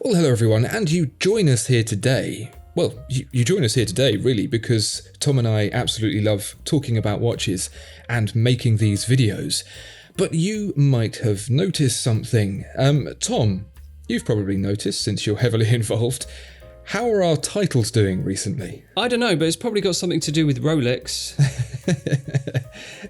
Well, hello everyone, and you join us here today. Well, you join us here today, really, because Tom and I absolutely love talking about watches and making these videos. But you might have noticed something. Tom, you've probably noticed since you're heavily involved. How are our titles doing recently? I don't know, but it's probably got something to do with Rolex.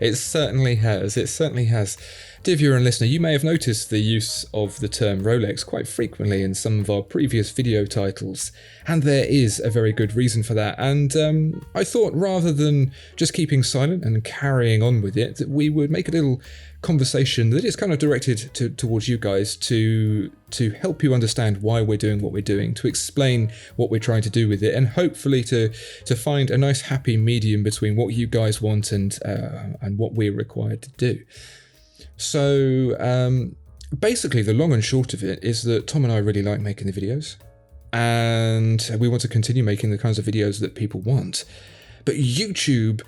It certainly has. It certainly has. Dear viewer and listener, you may have noticed the use of the term Rolex quite frequently in some of our previous video titles, and there is a very good reason for that. And I thought rather than just keeping silent and carrying on with it, that we would make a little conversation that is kind of directed towards you guys to help you understand why we're doing what we're doing, to explain what we're trying to do with it, and hopefully to find a nice happy medium between what you guys want and what we're required to do. So basically the long and short of it is that Tom and I really like making the videos, and we want to continue making the kinds of videos that people want. But YouTube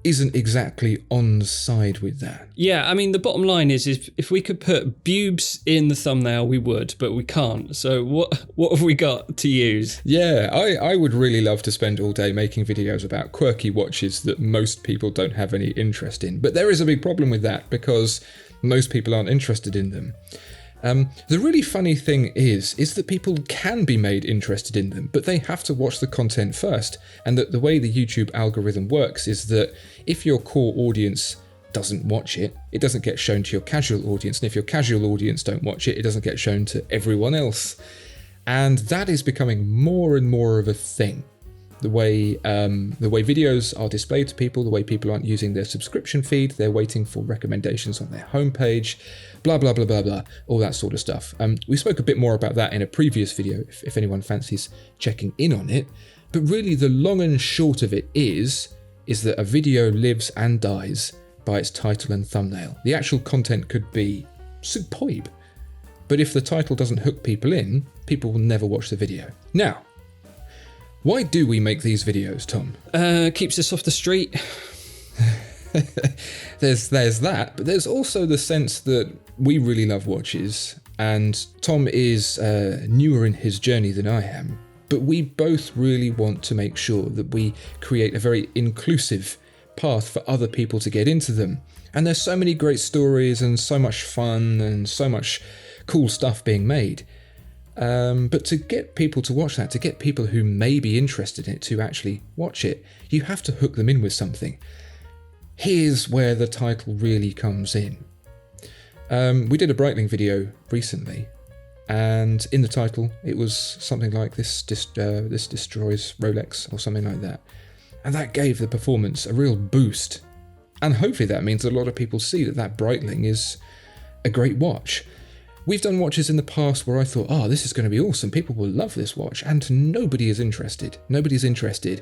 isn't exactly on side with that. Yeah, I mean, the bottom line is if we could put boobs in the thumbnail, we would, but we can't. So what have we got to use? Yeah, I would really love to spend all day making videos about quirky watches that most people don't have any interest in. But there is a big problem with that because most people aren't interested in them. The really funny thing is that people can be made interested in them, but they have to watch the content first. And that the way the YouTube algorithm works is that if your core audience doesn't watch it, it doesn't get shown to your casual audience. And if your casual audience don't watch it, it doesn't get shown to everyone else. And that is becoming more and more of a thing. The way videos are displayed to people, the way people aren't using their subscription feed, they're waiting for recommendations on their homepage, blah, blah, blah, blah, blah, all that sort of stuff. We spoke a bit more about that in a previous video, if anyone fancies checking in on it. But really the long and short of it is that a video lives and dies by its title and thumbnail. The actual content could be superb, but if the title doesn't hook people in, people will never watch the video. Now, why do we make these videos, Tom? Keeps us off the street. There's that, but there's also the sense that we really love watches, and Tom is newer in his journey than I am, but we both really want to make sure that we create a very inclusive path for other people to get into them. And there's so many great stories and so much fun and so much cool stuff being made. But to get people to watch that, to get people who may be interested in it to actually watch it, you have to hook them in with something. Here's where the title really comes in. We did a Breitling video recently, and in the title it was something like this destroys Rolex or something like that. And that gave the performance a real boost. And hopefully that means a lot of people see that Breitling is a great watch. We've done watches in the past where I thought, this is going to be awesome, people will love this watch, and nobody is interested. Nobody's interested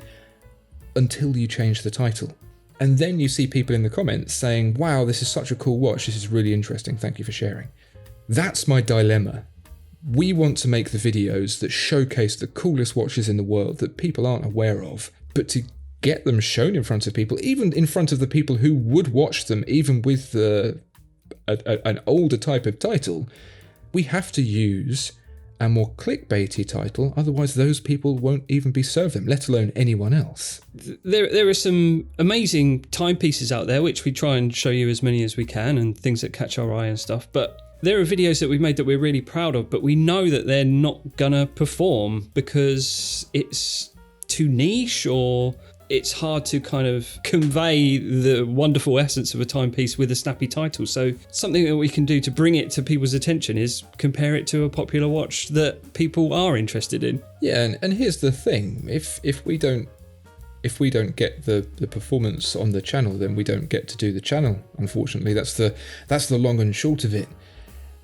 until you change the title. And then you see people in the comments saying, wow, this is such a cool watch, this is really interesting, thank you for sharing. That's my dilemma. We want to make the videos that showcase the coolest watches in the world that people aren't aware of, but to get them shown in front of people, even in front of the people who would watch them, even with an older type of title, we have to use a more clickbaity title, otherwise those people won't even be served them, let alone anyone else. There are some amazing timepieces out there, which we try and show you as many as we can, and things that catch our eye and stuff, but there are videos that we've made that we're really proud of, but we know that they're not gonna perform because it's too niche, or it's hard to kind of convey the wonderful essence of a timepiece with a snappy title. So something that we can do to bring it to people's attention is compare it to a popular watch that people are interested in. Yeah, and here's the thing: if we don't get the performance on the channel, then we don't get to do the channel. Unfortunately, that's the long and short of it.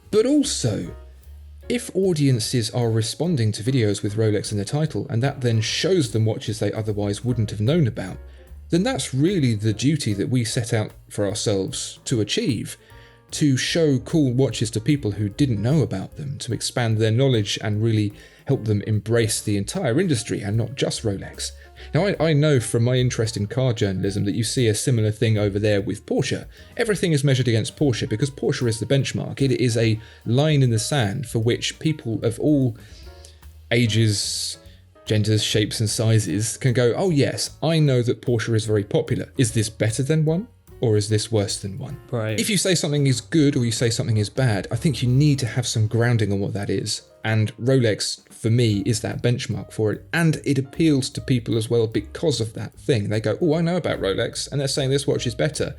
But also, if audiences are responding to videos with Rolex in the title, and that then shows them watches they otherwise wouldn't have known about, then that's really the duty that we set out for ourselves to achieve, to show cool watches to people who didn't know about them, to expand their knowledge and really help them embrace the entire industry and not just Rolex. Now, I know from my interest in car journalism that you see a similar thing over there with Porsche. Everything is measured against Porsche because Porsche is the benchmark. It is a line in the sand for which people of all ages, genders, shapes and sizes can go, oh yes, I know that Porsche is very popular. Is this better than one? Or is this worse than one? Right. If you say something is good or you say something is bad, I think you need to have some grounding on what that is. And Rolex, for me, is that benchmark for it. And it appeals to people as well because of that thing. They go, oh, I know about Rolex, and they're saying this watch is better.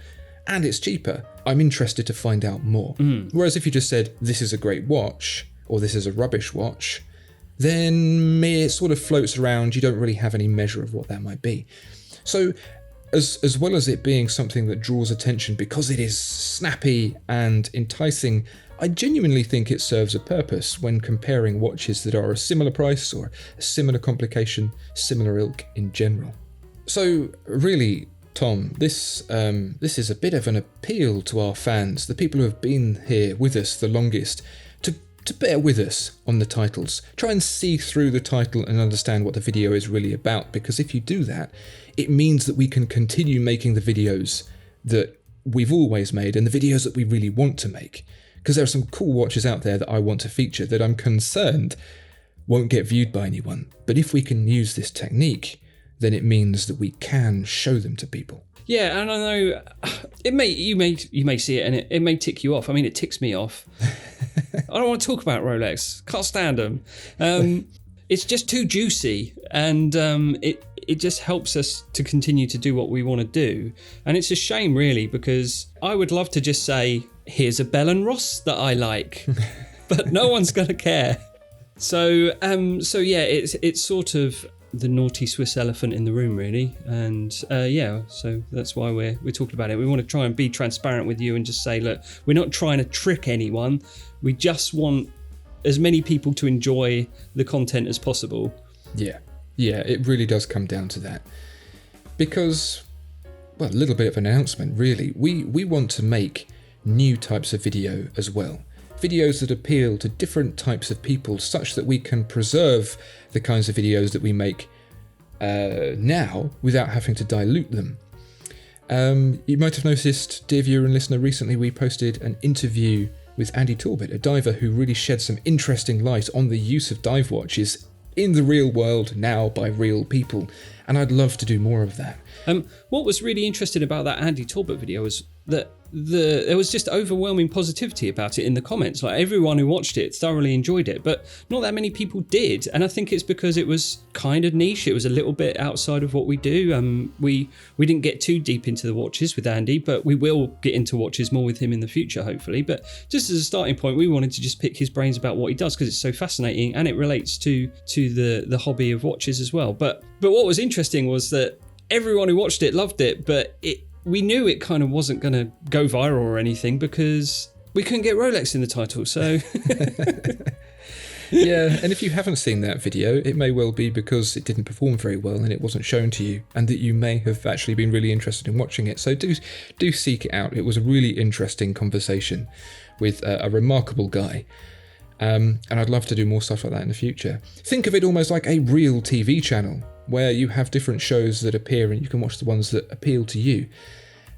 And it's cheaper. I'm interested to find out more. Whereas if you just said, this is a great watch, or this is a rubbish watch, then it sort of floats around. You don't really have any measure of what that might be. So as well as it being something that draws attention because it is snappy and enticing, I genuinely think it serves a purpose when comparing watches that are a similar price or a similar complication, similar ilk in general. So really, Tom, this is a bit of an appeal to our fans, the people who have been here with us the longest, to bear with us on the titles. Try and see through the title and understand what the video is really about, because if you do that, it means that we can continue making the videos that we've always made and the videos that we really want to make. Because there are some cool watches out there that I want to feature that I'm concerned won't get viewed by anyone. But if we can use this technique, then it means that we can show them to people. Yeah, and I know you may see it and it may tick you off. I mean, it ticks me off. I don't want to talk about Rolex. Can't stand them. It's just too juicy, and it just helps us to continue to do what we want to do. And it's a shame, really, because I would love to just say, here's a Bell & Ross that I like, but no one's going to care. So yeah, it's sort of the naughty Swiss elephant in the room, really. And so that's why we're talking about it. We want to try and be transparent with you and just say, look, we're not trying to trick anyone. We just want as many people to enjoy the content as possible. Yeah, it really does come down to that. Because, well, a little bit of an announcement, really. We want to make new types of video as well. Videos that appeal to different types of people, such that we can preserve the kinds of videos that we make now without having to dilute them. You might have noticed, dear viewer and listener, recently we posted an interview with Andy Talbot, a diver who really shed some interesting light on the use of dive watches in the real world now by real people, and I'd love to do more of that. What was really interesting about that Andy Talbot video was that there was just overwhelming positivity about it in the comments. Like, everyone who watched it thoroughly enjoyed it, but not that many people did. And I think it's because it was kind of niche. It was a little bit outside of what we do. We didn't get too deep into the watches with Andy, but we will get into watches more with him in the future, hopefully. But just as a starting point, we wanted to just pick his brains about what he does, because it's so fascinating and it relates to the hobby of watches as well. But what was interesting was that everyone who watched it loved it, but we knew it kind of wasn't going to go viral or anything because we couldn't get Rolex in the title. So yeah, and if you haven't seen that video, it may well be because it didn't perform very well and it wasn't shown to you, and that you may have actually been really interested in watching it. So do seek it out. It was a really interesting conversation with a remarkable guy. And I'd love to do more stuff like that in the future. Think of it almost like a real TV channel, where you have different shows that appear and you can watch the ones that appeal to you.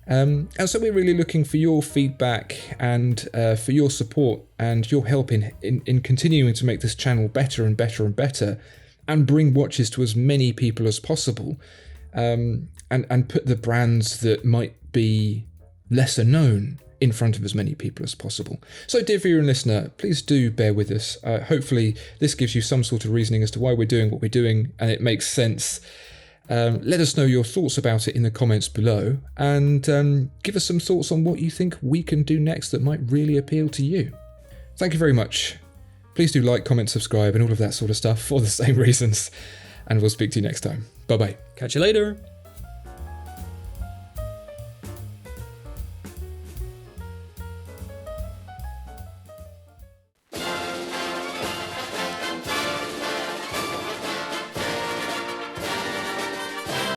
And so we're really looking for your feedback and for your support and your help in continuing to make this channel better and better and better, and bring watches to as many people as possible, and put the brands that might be lesser known in front of as many people as possible. So, dear viewer and listener, please do bear with us. Hopefully this gives you some sort of reasoning as to why we're doing what we're doing and it makes sense. Let us know your thoughts about it in the comments below, and give us some thoughts on what you think we can do next that might really appeal to you. Thank you very much. Please do like, comment, subscribe and all of that sort of stuff for the same reasons, and we'll speak to you next time. Bye bye. Catch you later.